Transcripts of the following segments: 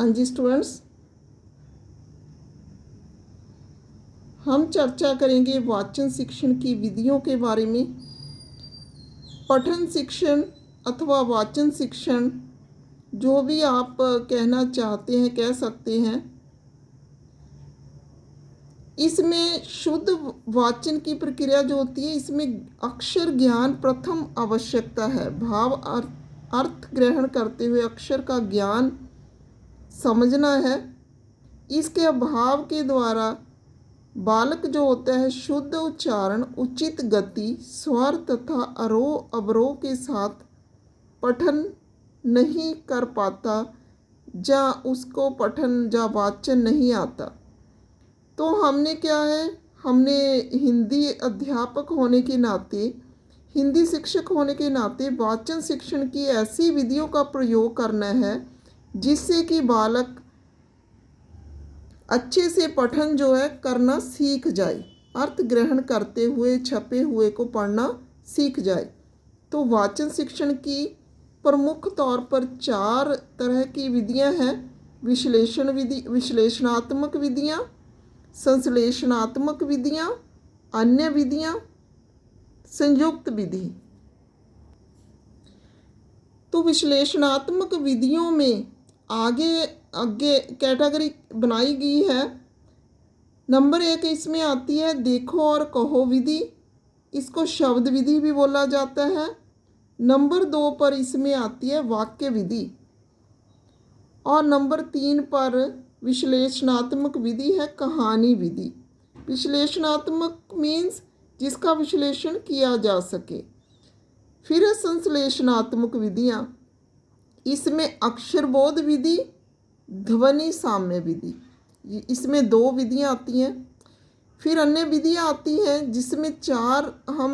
हाँ जी स्टूडेंट्स, हम चर्चा करेंगे वाचन शिक्षण की विधियों के बारे में। पठन शिक्षण अथवा वाचन शिक्षण, जो भी आप कहना चाहते हैं कह सकते हैं। इसमें शुद्ध वाचन की प्रक्रिया जो होती है, इसमें अक्षर ज्ञान प्रथम आवश्यकता है। भाव अर्थ ग्रहण करते हुए अक्षर का ज्ञान समझना है। इसके अभाव के द्वारा बालक जो होता है शुद्ध उच्चारण, उचित गति, स्वर तथा आरोह अवरोह के साथ पठन नहीं कर पाता, या उसको पठन या वाचन नहीं आता। तो हमने क्या है, हमने हिंदी अध्यापक होने के नाते, हिंदी शिक्षक होने के नाते वाचन शिक्षण की ऐसी विधियों का प्रयोग करना है जिससे कि बालक अच्छे से पठन जो है करना सीख जाए, अर्थ ग्रहण करते हुए छपे हुए को पढ़ना सीख जाए। तो वाचन शिक्षण की प्रमुख तौर पर 4 तरह की विधियां हैं। विश्लेषण विधि, विश्लेषणात्मक विधियां, संश्लेषणात्मक विधियां, अन्य विधियां, संयुक्त विधि। तो विश्लेषणात्मक विधियों में आगे कैटेगरी बनाई गई है। नंबर 1 इसमें आती है देखो और कहो विधि, इसको शब्द विधि भी बोला जाता है। नंबर 2 पर इसमें आती है वाक्य विधि, और नंबर 3 पर विश्लेषणात्मक विधि है कहानी विधि। विश्लेषणात्मक मीन्स जिसका विश्लेषण किया जा सके। फिर है संश्लेषणात्मक विधियाँ, इसमें अक्षरबोध विधि, ध्वनि साम्य विधि, इसमें 2 विधियाँ आती हैं। फिर अन्य विधियाँ आती हैं जिसमें 4 हम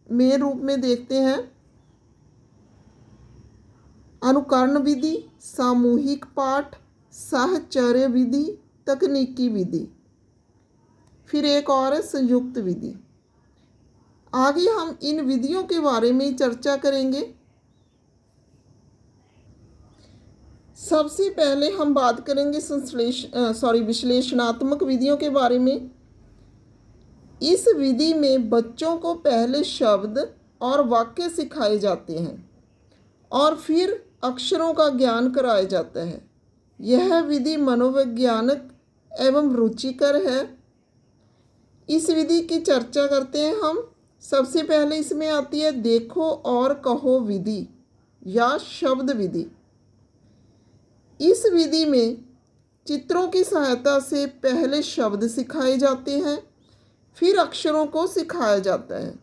मेन रूप में देखते हैं। अनुकरण विधि, सामूहिक पाठ, साहचर्य विधि, तकनीकी विधि। फिर एक और है संयुक्त विधि। आगे हम इन विधियों के बारे में चर्चा करेंगे। सबसे पहले हम बात करेंगे विश्लेषणात्मक विधियों के बारे में। इस विधि में बच्चों को पहले शब्द और वाक्य सिखाए जाते हैं और फिर अक्षरों का ज्ञान कराया जाता है। यह विधि मनोवैज्ञानिक एवं रुचिकर है। इस विधि की चर्चा करते हैं हम। सबसे पहले इसमें आती है देखो और कहो विधि या शब्द विधि। इस विधि में चित्रों की सहायता से पहले शब्द सिखाए जाते हैं, फिर अक्षरों को सिखाया जाता है।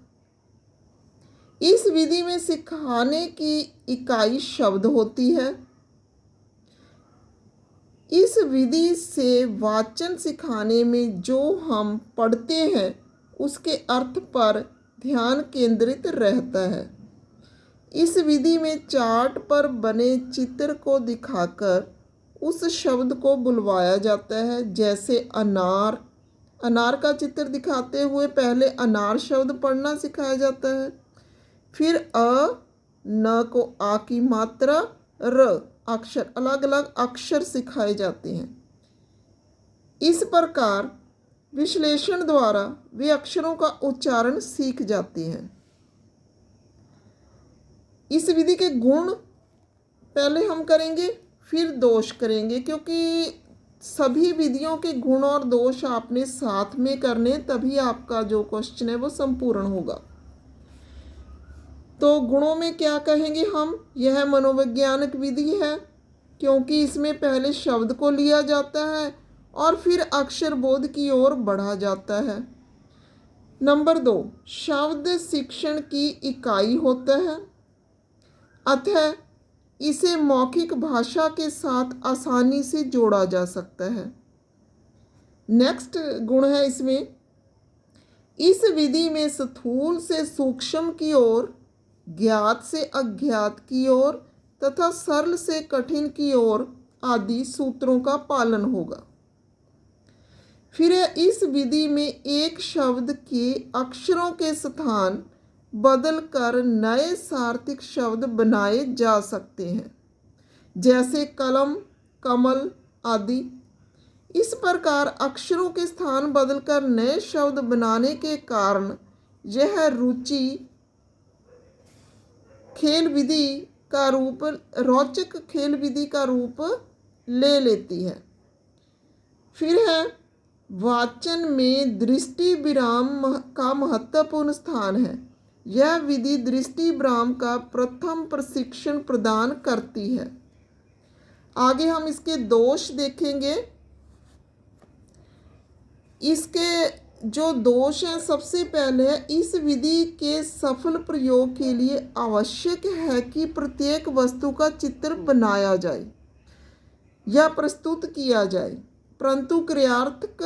इस विधि में सिखाने की इकाई शब्द होती है। इस विधि से वाचन सिखाने में जो हम पढ़ते हैं उसके अर्थ पर ध्यान केंद्रित रहता है। इस विधि में चार्ट पर बने चित्र को दिखाकर उस शब्द को बुलवाया जाता है। जैसे अनार, अनार का चित्र दिखाते हुए पहले अनार शब्द पढ़ना सिखाया जाता है। फिर न को आ की मात्रा, र अक्षर, अलग अलग अक्षर सिखाए जाते हैं। इस प्रकार विश्लेषण द्वारा वे अक्षरों का उच्चारण सीख जाते हैं। इस विधि के गुण पहले हम करेंगे, फिर दोष करेंगे, क्योंकि सभी विधियों के गुण और दोष आपने साथ में करने, तभी आपका जो क्वेश्चन है वो संपूर्ण होगा। तो गुणों में क्या कहेंगे हम, यह मनोवैज्ञानिक विधि है क्योंकि इसमें पहले शब्द को लिया जाता है और फिर अक्षर बोध की ओर बढ़ा जाता है। नंबर 2, शब्द शिक्षण की इकाई होता है, अतः इसे मौखिक भाषा के साथ आसानी से जोड़ा जा सकता है। नेक्स्ट गुण है इसमें, इस विधि में स्थूल से सूक्ष्म की ओर, ज्ञात से अज्ञात की ओर तथा सरल से कठिन की ओर आदि सूत्रों का पालन होगा। फिर इस विधि में एक शब्द के अक्षरों के स्थान बदलकर नए सार्थक शब्द बनाए जा सकते हैं। जैसे कलम, कमल, आदि। इस प्रकार अक्षरों के स्थान बदलकर नए शब्द बनाने के कारण यह रुचि खेल विधि का रूप रोचक खेल विधि का रूप ले लेती है। फिर है वाचन में दृष्टि विराम का महत्वपूर्ण स्थान है। यह विधि दृष्टि विराम का प्रथम प्रशिक्षण प्रदान करती है। आगे हम इसके दोष देखेंगे। इसके जो दोष हैं, सबसे पहले इस विधि के सफल प्रयोग के लिए आवश्यक है कि प्रत्येक वस्तु का चित्र बनाया जाए या प्रस्तुत किया जाए, परंतु क्रियार्थक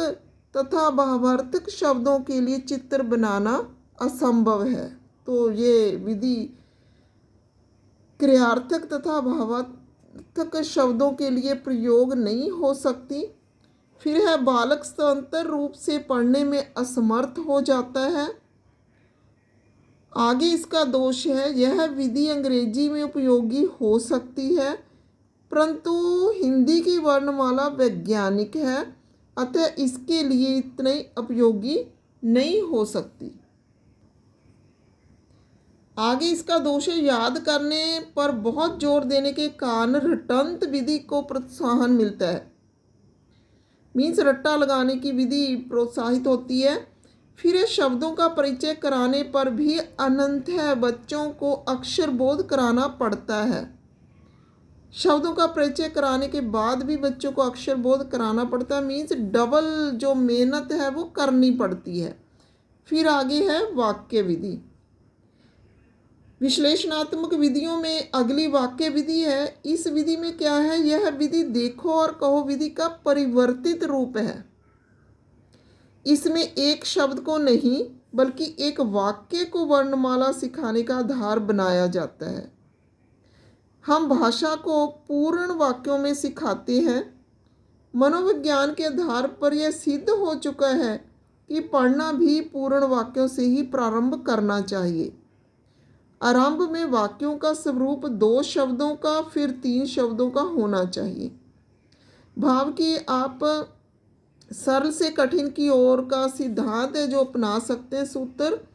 तथा भावार्थक शब्दों के लिए चित्र बनाना असंभव है। तो ये विधि क्रियार्थक तथा भावार्थक शब्दों के लिए प्रयोग नहीं हो सकती। फिर है बालक स्वतंत्र रूप से पढ़ने में असमर्थ हो जाता है। आगे इसका दोष है, यह विधि अंग्रेजी में उपयोगी हो सकती है, परंतु हिंदी की वर्णमाला वैज्ञानिक है, अतः इसके लिए इतनी उपयोगी नहीं हो सकती। आगे इसका दोष है, याद करने पर बहुत जोर देने के कारण रटंत विधि को प्रोत्साहन मिलता है। मीन्स रट्टा लगाने की विधि प्रोत्साहित होती है। फिर शब्दों का परिचय कराने पर भी अनंत है बच्चों को अक्षर बोध कराना पड़ता है। शब्दों का परिचय कराने के बाद भी बच्चों को अक्षर बोध कराना पड़ता है। मीन्स डबल जो मेहनत है वो करनी पड़ती है। फिर आगे है वाक्य विधि। विश्लेषणात्मक विधियों में अगली वाक्य विधि है। इस विधि में क्या है, यह विधि देखो और कहो विधि का परिवर्तित रूप है। इसमें एक शब्द को नहीं बल्कि एक वाक्य को वर्णमाला सिखाने का आधार बनाया जाता है। हम भाषा को पूर्ण वाक्यों में सिखाते हैं। मनोविज्ञान के आधार पर यह सिद्ध हो चुका है कि पढ़ना भी पूर्ण वाक्यों से ही प्रारंभ करना चाहिए। आरंभ में वाक्यों का स्वरूप 2 शब्दों का फिर 3 शब्दों का होना चाहिए। भाव की आप सरल से कठिन की ओर का सिद्धांत है जो अपना सकते हैं। सूत्र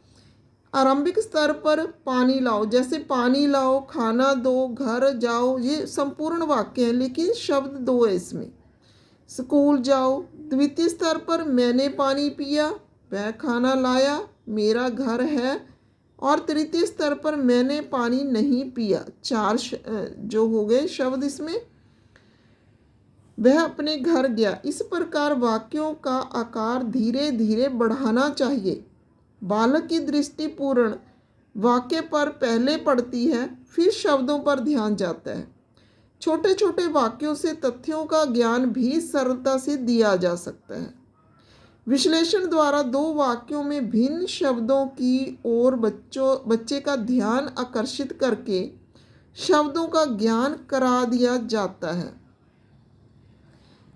आरंभिक स्तर पर पानी लाओ, जैसे पानी लाओ, खाना दो, घर जाओ, ये संपूर्ण वाक्य है लेकिन शब्द 2 है इसमें। स्कूल जाओ। द्वितीय स्तर पर मैंने पानी पिया, वह खाना लाया, मेरा घर है। और तृतीय स्तर पर मैंने पानी नहीं पिया। 4 जो हो गए शब्द इसमें। वह अपने घर गया। इस प्रकार वाक्यों का आकार धीरे धीरे बढ़ाना चाहिए। बालक की दृष्टि पूर्ण वाक्य पर पहले पड़ती है, फिर शब्दों पर ध्यान जाता है। छोटे छोटे वाक्यों से तथ्यों का ज्ञान भी सरलता से दिया जा सकता है। विश्लेषण द्वारा 2 वाक्यों में भिन्न शब्दों की ओर बच्चे का ध्यान आकर्षित करके शब्दों का ज्ञान करा दिया जाता है।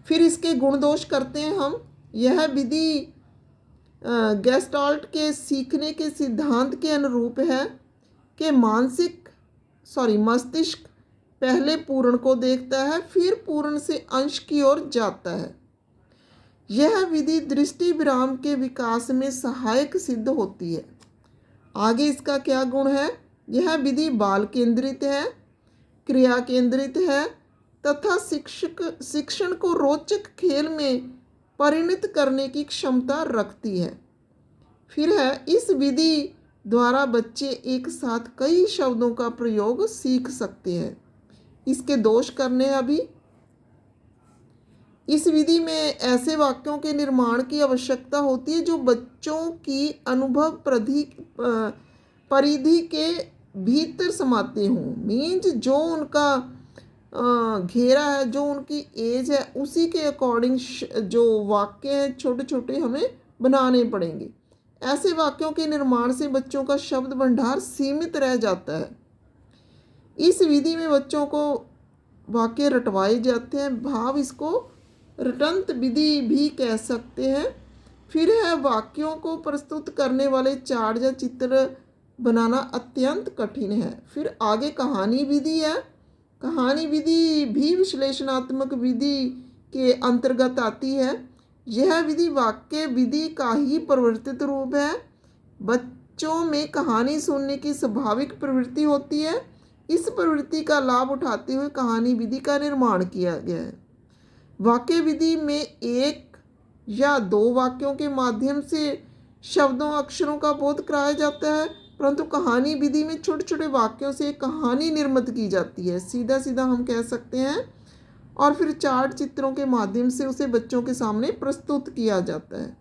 फिर इसके गुण दोष करते हैं हम। यह विधि गेस्टाल्ट के सीखने के सिद्धांत के अनुरूप है कि मस्तिष्क पहले पूर्ण को देखता है, फिर पूर्ण से अंश की ओर जाता है। यह विधि दृष्टि विराम के विकास में सहायक सिद्ध होती है। आगे इसका क्या गुण है, यह विधि बाल केंद्रित है, क्रिया केंद्रित है तथा शिक्षण को रोचक खेल में परिणत करने की क्षमता रखती है। फिर है इस विधि द्वारा बच्चे एक साथ कई शब्दों का प्रयोग सीख सकते हैं। इसके दोष करने अभी। इस विधि में ऐसे वाक्यों के निर्माण की आवश्यकता होती है जो बच्चों की अनुभव परिधि के भीतर समाते हों। मीन्स जो उनका घेरा है, जो उनकी एज है, उसी के अकॉर्डिंग जो वाक्य हैं छोटे छोटे हमें बनाने पड़ेंगे। ऐसे वाक्यों के निर्माण से बच्चों का शब्द भंडार सीमित रह जाता है। इस विधि में बच्चों को वाक्य रटवाए जाते हैं। भाव इसको रटंत विधि भी कह सकते हैं। फिर है वाक्यों को प्रस्तुत करने वाले चार्ट या चित्र बनाना अत्यंत कठिन है। फिर आगे कहानी विधि है। कहानी विधि भी विश्लेषणात्मक विधि के अंतर्गत आती है। यह विधि वाक्य विधि का ही परिवर्तित रूप है। बच्चों में कहानी सुनने की स्वाभाविक प्रवृत्ति होती है। इस प्रवृत्ति का लाभ उठाते हुए कहानी विधि का निर्माण किया गया है। वाक्य विधि में एक या दो वाक्यों के माध्यम से शब्दों अक्षरों का बोध कराया जाता है, परंतु कहानी विधि में छोटे छोटे वाक्यों से कहानी निर्मित की जाती है, सीधा सीधा हम कह सकते हैं, और फिर चार्ट चित्रों के माध्यम से उसे बच्चों के सामने प्रस्तुत किया जाता है।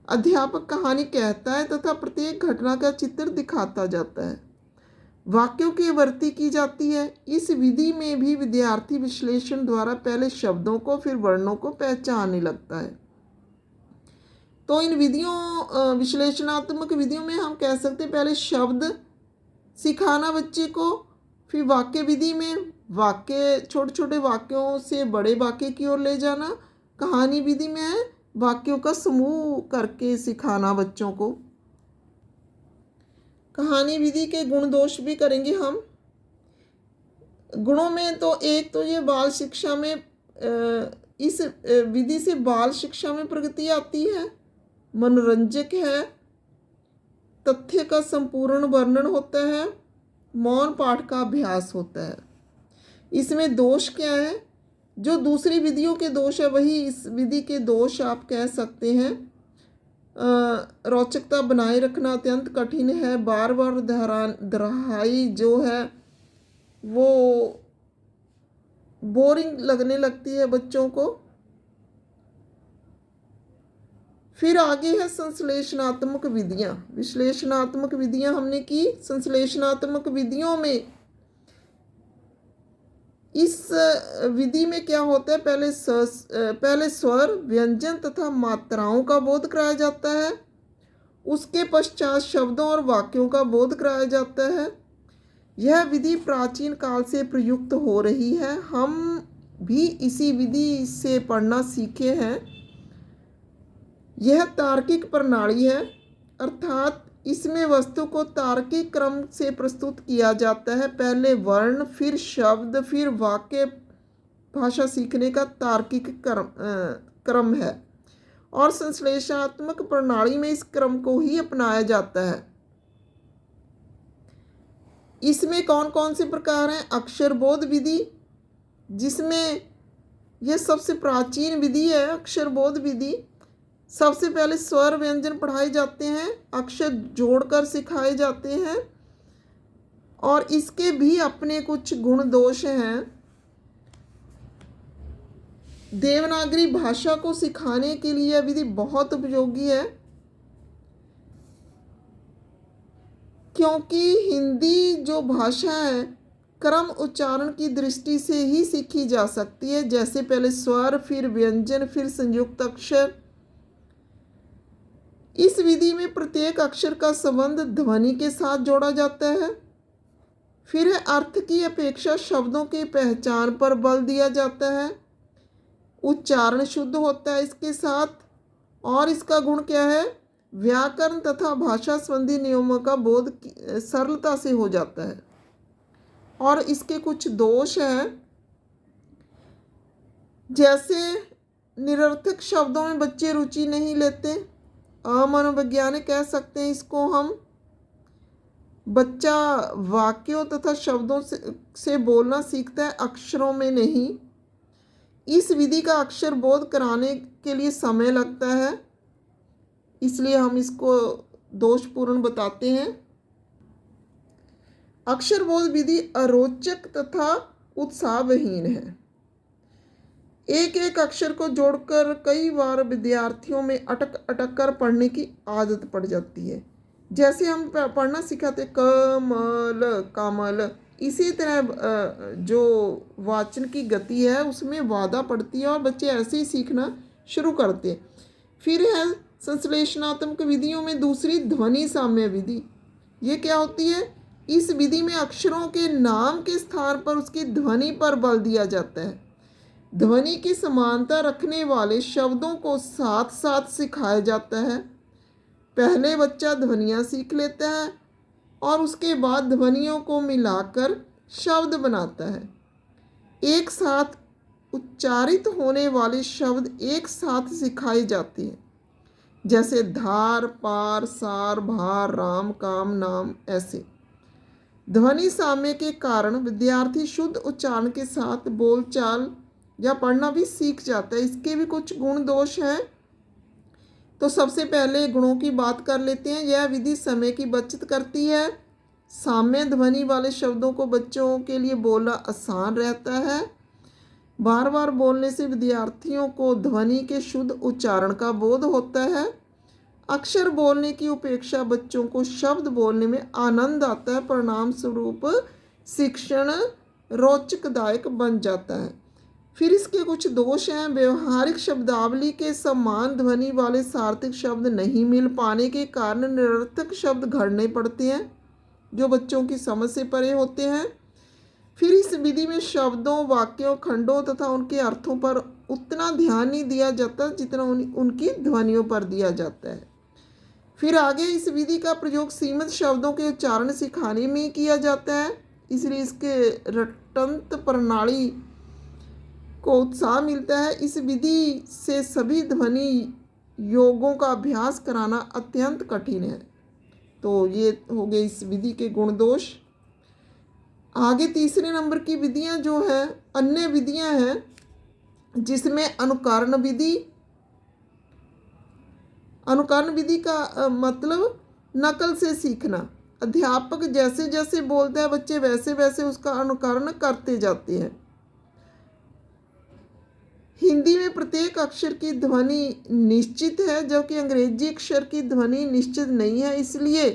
अध्यापक कहानी कहता है तथा प्रत्येक घटना का चित्र दिखाता जाता है। वाक्यों की आवृत्ति की जाती है। इस विधि में भी विद्यार्थी विश्लेषण द्वारा पहले शब्दों को फिर वर्णों को पहचानने लगता है। तो इन विधियों विश्लेषणात्मक विधियों में हम कह सकते हैं पहले शब्द सिखाना बच्चे को, फिर वाक्य विधि में वाक्य छोटे छोटे वाक्यों से बड़े वाक्य की ओर ले जाना, कहानी विधि में है वाक्यों का समूह करके सिखाना बच्चों को। कहानी विधि के गुण दोष भी करेंगे हम। गुणों में तो एक तो ये बाल शिक्षा में इस विधि से बाल शिक्षा में प्रगति आती है, मनोरंजक है, तथ्य का संपूर्ण वर्णन होता है, मौन पाठ का अभ्यास होता है। इसमें दोष क्या है? जो दूसरी विधियों के दोष है वही इस विधि के दोष आप कह सकते हैं। रोचकता बनाए रखना अत्यंत कठिन है, बार बार दोहराई जो है वो बोरिंग लगने लगती है बच्चों को। फिर आगे है संश्लेषणात्मक विधियाँ। विश्लेषणात्मक विधियाँ हमने की। संश्लेषणात्मक विधियों में इस विधि में क्या होता है? पहले स्वर, व्यंजन तथा मात्राओं का बोध कराया जाता है। उसके पश्चात शब्दों और वाक्यों का बोध कराया जाता है। यह विधि प्राचीन काल से प्रयुक्त हो रही है। हम भी इसी विधि से पढ़ना सीखे हैं। यह तार्किक प्रणाली है, अर्थात इसमें वस्तु को तार्किक क्रम से प्रस्तुत किया जाता है। पहले वर्ण, फिर शब्द, फिर वाक्य। भाषा सीखने का तार्किक क्रम है और संश्लेषणात्मक प्रणाली में इस क्रम को ही अपनाया जाता है। इसमें कौन कौन से प्रकार हैं? अक्षरबोध विधि, जिसमें यह सबसे प्राचीन विधि है। अक्षरबोध विधि सबसे पहले स्वर व्यंजन पढ़ाए जाते हैं, अक्षर जोड़कर सिखाए जाते हैं, और इसके भी अपने कुछ गुण दोष हैं। देवनागरी भाषा को सिखाने के लिए यह विधि बहुत उपयोगी है, क्योंकि हिंदी जो भाषा है क्रम उच्चारण की दृष्टि से ही सीखी जा सकती है। जैसे पहले स्वर, फिर व्यंजन, फिर संयुक्त अक्षर। इस विधि में प्रत्येक अक्षर का संबंध ध्वनि के साथ जोड़ा जाता है। फिर है अर्थ की अपेक्षा शब्दों की पहचान पर बल दिया जाता है। उच्चारण शुद्ध होता है इसके साथ। और इसका गुण क्या है? व्याकरण तथा भाषा संबंधी नियमों का बोध सरलता से हो जाता है। और इसके कुछ दोष हैं, जैसे निरर्थक शब्दों में बच्चे रुचि नहीं लेते। अमनोवैज्ञानिक कह सकते हैं इसको हम। बच्चा वाक्यों तथा शब्दों से बोलना सीखता है, अक्षरों में नहीं। इस विधि का अक्षर बोध कराने के लिए समय लगता है, इसलिए हम इसको दोषपूर्ण बताते हैं। अक्षर बोध विधि अरोचक तथा उत्साहहीन है। एक एक अक्षर को जोड़कर कई बार विद्यार्थियों में अटक अटक कर पढ़ने की आदत पड़ जाती है। जैसे हम पढ़ना सिखाते कमल कमल, इसी तरह जो वाचन की गति है उसमें बाधा पड़ती है और बच्चे ऐसे ही सीखना शुरू करते हैं। फिर है संश्लेषणात्मक विधियों में दूसरी ध्वनि साम्य विधि। ये क्या होती है? इस विधि में अक्षरों के नाम के स्थान पर उसकी ध्वनि पर बल दिया जाता है। ध्वनि की समानता रखने वाले शब्दों को साथ साथ सिखाया जाता है। पहले बच्चा ध्वनियाँ सीख लेता है और उसके बाद ध्वनियों को मिलाकर शब्द बनाता है। एक साथ उच्चारित होने वाले शब्द एक साथ सिखाए जाते हैं, जैसे धार, पार, सार, भार, राम, काम, नाम। ऐसे ध्वनि साम्य के कारण विद्यार्थी शुद्ध उच्चारण के साथ बोलचाल या पढ़ना भी सीख जाता है। इसके भी कुछ गुण दोष हैं। तो सबसे पहले गुणों की बात कर लेते हैं। यह विधि समय की बचत करती है। साम्य ध्वनि वाले शब्दों को बच्चों के लिए बोलना आसान रहता है। बार बार बोलने से विद्यार्थियों को ध्वनि के शुद्ध उच्चारण का बोध होता है। अक्षर बोलने की उपेक्षा बच्चों को शब्द बोलने में आनंद आता है। परिणाम स्वरूप शिक्षण रोचकदायक बन जाता है। फिर इसके कुछ दोष हैं। व्यवहारिक शब्दावली के समान ध्वनि वाले सार्थक शब्द नहीं मिल पाने के कारण निरर्थक शब्द घड़ने पड़ते हैं, जो बच्चों की समझ से परे होते हैं। फिर इस विधि में शब्दों, वाक्यों, खंडों तथा उनके अर्थों पर उतना ध्यान नहीं दिया जाता जितना उनकी ध्वनियों पर दिया जाता है। फिर आगे इस विधि का प्रयोग सीमित शब्दों के उच्चारण सिखाने में किया जाता है, इसलिए इसके रटंत प्रणाली को उत्साह मिलता है। इस विधि से सभी ध्वनि योगों का अभ्यास कराना अत्यंत कठिन है। तो ये हो गए इस विधि के गुण दोष। आगे तीसरे नंबर की विधियां जो है, अन्य विधियां हैं, जिसमें अनुकरण विधि। अनुकरण विधि का मतलब नकल से सीखना। अध्यापक जैसे जैसे बोलता है बच्चे वैसे वैसे उसका अनुकरण करते जाते हैं। हिंदी में प्रत्येक अक्षर की ध्वनि निश्चित है, जबकि अंग्रेजी अक्षर की ध्वनि निश्चित नहीं है। इसलिए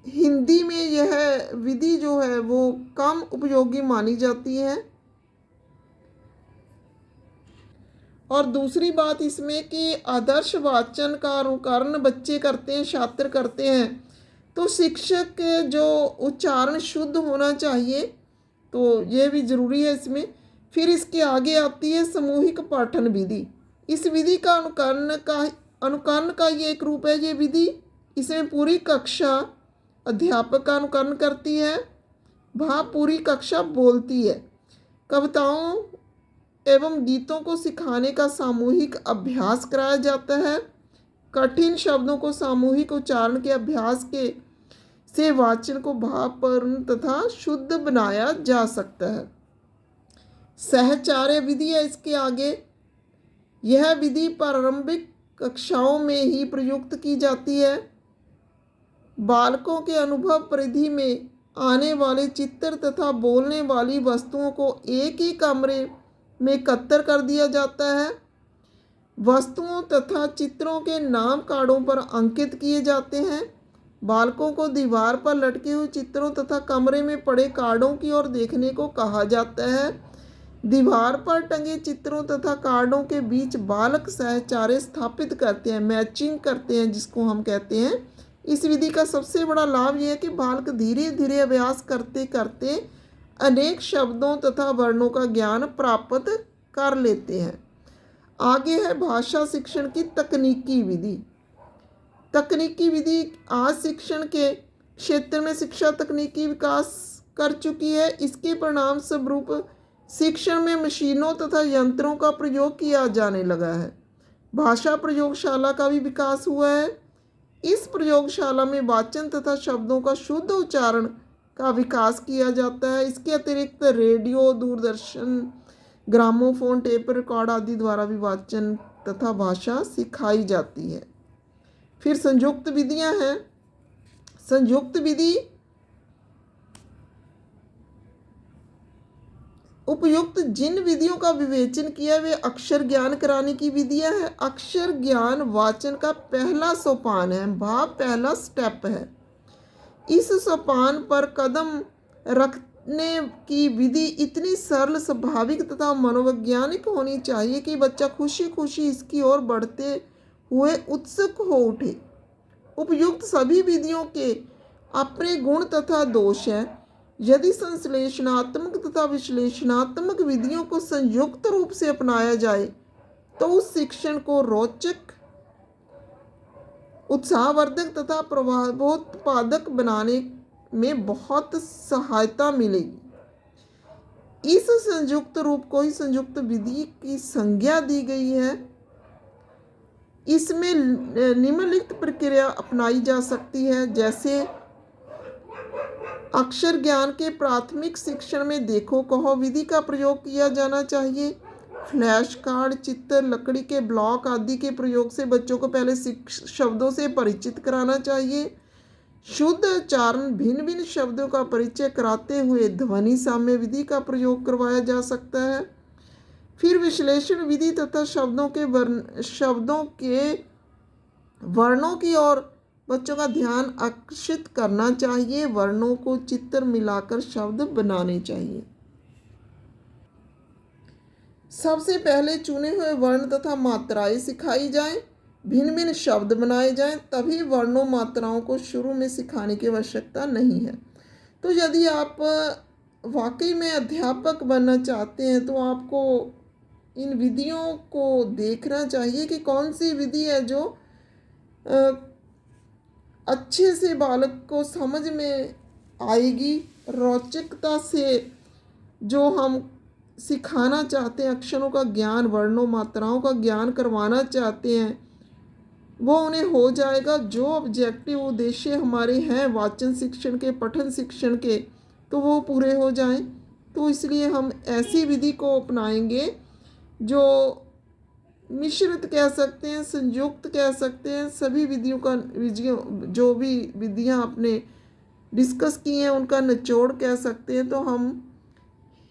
हिंदी में यह विधि जो है वो कम उपयोगी मानी जाती है। और दूसरी बात इसमें कि आदर्श वाचन का अनुकरण बच्चे करते हैं, छात्र करते हैं, तो शिक्षक के जो उच्चारण शुद्ध होना चाहिए, तो ये भी ज़रूरी है इसमें। फिर इसके आगे आती है सामूहिक पाठन विधि। इस विधि का अनुकरण का ये एक रूप है ये विधि। इसमें पूरी कक्षा अध्यापक का अनुकरण करती है, वहाँ पूरी कक्षा बोलती है। कविताओं एवं गीतों को सिखाने का सामूहिक अभ्यास कराया जाता है। कठिन शब्दों को सामूहिक उच्चारण के अभ्यास के से वाचन को भावपूर्ण तथा शुद्ध बनाया जा सकता है। सहचार्य विधि है इसके आगे। यह विधि प्रारंभिक कक्षाओं में ही प्रयुक्त की जाती है। बालकों के अनुभव परिधि में आने वाले चित्र तथा बोलने वाली वस्तुओं को एक ही कमरे में एकत्र कर दिया जाता है। वस्तुओं तथा चित्रों के नाम कार्डों पर अंकित किए जाते हैं। बालकों को दीवार पर लटके हुए चित्रों तथा कमरे में पड़े कार्डों की ओर देखने को कहा जाता है। दीवार पर टंगे चित्रों तथा कार्डों के बीच बालक सहचार्य स्थापित करते हैं, मैचिंग करते हैं, जिसको हम कहते हैं। इस विधि का सबसे बड़ा लाभ यह है कि बालक धीरे धीरे अभ्यास करते करते अनेक शब्दों तथा वर्णों का ज्ञान प्राप्त कर लेते हैं। आगे है भाषा शिक्षण की तकनीकी विधि। तकनीकी विधि आज शिक्षण के क्षेत्र में शिक्षा तकनीकी विकास कर चुकी है। इसके परिणाम स्वरूप शिक्षण में मशीनों तथा यंत्रों का प्रयोग किया जाने लगा है। भाषा प्रयोगशाला का भी विकास हुआ है। इस प्रयोगशाला में वाचन तथा शब्दों का शुद्ध उच्चारण का विकास किया जाता है। इसके अतिरिक्त radio, Doordarshan, gramophone, tape record आदि द्वारा भी वाचन तथा भाषा सिखाई जाती है। फिर संयुक्त विधियां हैं। संयुक्त विधि उपयुक्त जिन विधियों का विवेचन किया वे अक्षर ज्ञान कराने की विधियां हैं। अक्षर ज्ञान वाचन का पहला सोपान है, भाव पहला स्टेप है। इस सोपान पर कदम रखने की विधि इतनी सरल, स्वाभाविक तथा मनोवैज्ञानिक होनी चाहिए कि बच्चा खुशी खुशी इसकी ओर बढ़ते हुए उत्सुक हो उठे। उपयुक्त सभी विधियों के अपने गुण तथा दोष हैं। यदि संश्लेषणात्मक तथा विश्लेषणात्मक विधियों को संयुक्त रूप से अपनाया जाए तो उस शिक्षण को रोचक, उत्साहवर्धक तथा प्रभावोत्पादक बनाने में बहुत सहायता मिलेगी। इस संयुक्त रूप को ही संयुक्त विधि की संज्ञा दी गई है। इसमें निम्नलिखित प्रक्रिया अपनाई जा सकती है, जैसे अक्षर ज्ञान के प्राथमिक शिक्षण में देखो कहो विधि का प्रयोग किया जाना चाहिए। फ्लैश कार्ड, चित्र, लकड़ी के ब्लॉक आदि के प्रयोग से बच्चों को पहले शब्दों से परिचित कराना चाहिए। शुद्ध उच्चारण, भिन्न भिन्न शब्दों का परिचय कराते हुए ध्वनि साम्य विधि का प्रयोग करवाया जा सकता है। फिर विश्लेषण विधि तथा शब्दों के वर्णों की ओर बच्चों का ध्यान आकर्षित करना चाहिए। वर्णों को चित्र मिलाकर शब्द बनाने चाहिए। सबसे पहले चुने हुए वर्ण तथा मात्राएं सिखाई जाएं, भिन्न भिन्न शब्द बनाए जाएं, तभी वर्णों मात्राओं को शुरू में सिखाने की आवश्यकता नहीं है। तो यदि आप वाकई में अध्यापक बनना चाहते हैं तो आपको इन विधियों को देखना चाहिए कि कौन सी विधि है जो अच्छे से बालक को समझ में आएगी, रोचकता से जो हम सिखाना चाहते हैं, अक्षरों का ज्ञान, वर्णों मात्राओं का ज्ञान करवाना चाहते हैं, वो उन्हें हो जाएगा। जो ऑब्जेक्टिव उद्देश्य हमारे हैं वाचन शिक्षण के, पठन शिक्षण के, तो वो पूरे हो जाएं। तो इसलिए हम ऐसी विधि को अपनाएंगे जो मिश्रित कह सकते हैं, संयुक्त कह सकते हैं, सभी विधियों का जो भी विधियां आपने डिस्कस की हैं उनका निचोड़ कह सकते हैं। तो हम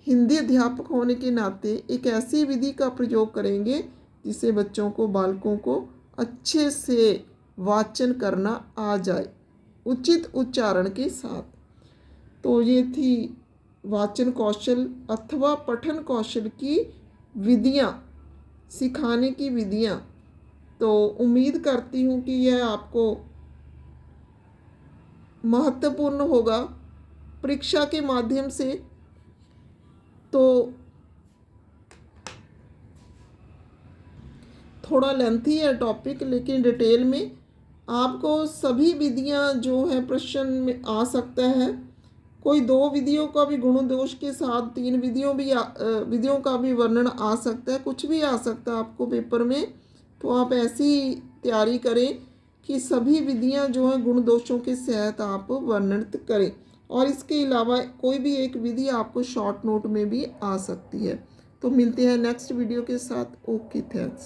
हिंदी अध्यापक होने के नाते एक ऐसी विधि का प्रयोग करेंगे जिससे बच्चों को, बालकों को अच्छे से वाचन करना आ जाए उचित उच्चारण के साथ। तो ये थी वाचन कौशल अथवा पठन कौशल की विधियाँ, सिखाने की विधियाँ। तो उम्मीद करती हूँ कि यह आपको महत्वपूर्ण होगा परीक्षा के माध्यम से। तो थोड़ा लेंथी है टॉपिक, लेकिन डिटेल में आपको सभी विधियां जो है प्रश्न में आ सकता है। कोई 2 विधियों का भी गुण दोष के साथ 3 विधियों का भी वर्णन आ सकता है, कुछ भी आ सकता है आपको पेपर में। तो आप ऐसी तैयारी करें कि सभी विधियां जो हैं गुण दोषों के सहित आप वर्णित करें, और इसके अलावा कोई भी एक विधि आपको शॉर्ट नोट में भी आ सकती है। तो मिलते हैं नेक्स्ट वीडियो के साथ। Okay, thanks.